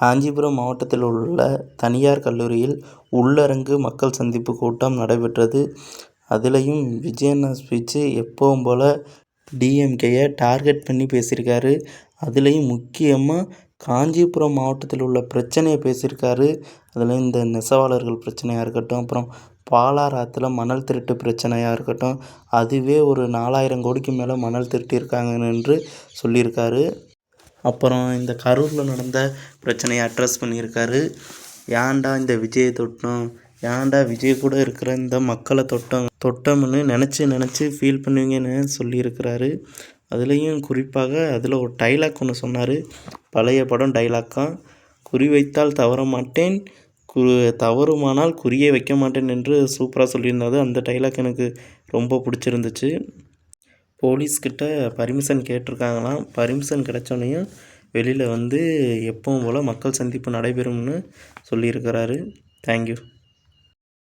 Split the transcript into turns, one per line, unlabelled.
காஞ்சிபுரம் மாவட்டத்தில் உள்ள தனியார் கல்லூரியில் உள்ளரங்கு மக்கள் சந்திப்பு கூட்டம் நடைபெற்றது. அதுலேயும் விஜய் அண்ணா ஸ்பீச்சு எப்பவும் போல் டிஎம்கேயை டார்கெட் பண்ணி பேசியிருக்காரு. அதுலேயும் முக்கியமாக காஞ்சிபுரம் மாவட்டத்தில் உள்ள பிரச்சனையை பேசியிருக்காரு. அதில் இந்த நெசவாளர்கள் பிரச்சனையாக இருக்கட்டும், அப்புறம் பாலாறு மணல் திருட்டு பிரச்சனையாக இருக்கட்டும், அதுவே ஒரு 4000 கோடிக்கு மேலே மணல் திருட்டியிருக்காங்க என்று சொல்லியிருக்காரு. அப்புறம் இந்த கரூரில் நடந்த பிரச்சனையை அட்ரஸ் பண்ணியிருக்காரு. ஏன்டா இந்த விஜயை தொட்டோம், ஏன்டா விஜய் கூட இருக்கிற இந்த மக்களை தொட்டோம்னு நினச்சி ஃபீல் பண்ணுவீங்கன்னு சொல்லியிருக்கிறாரு. அதுலேயும் குறிப்பாக அதில் ஒரு டைலாக் ஒன்று சொன்னார். பழைய படம் டைலாக்காக, குறி வைத்தால் தவற மாட்டேன், தவறுமானால் குறியே வைக்க மாட்டேன் என்று சூப்பராக சொல்லியிருந்தாரு. அந்த டைலாக் எனக்கு ரொம்ப பிடிச்சிருந்துச்சு. போலீஸ்கிட்ட பர்மிஷன் கேட்டிருக்காங்களாம். பர்மிஷன் கிடைச்சோன்னையும் வெளியில் வந்து எப்பவும் போல் மக்கள் சந்திப்பு நடைபெறும்னு சொல்லியிருக்கிறாரு. தேங்க்யூ.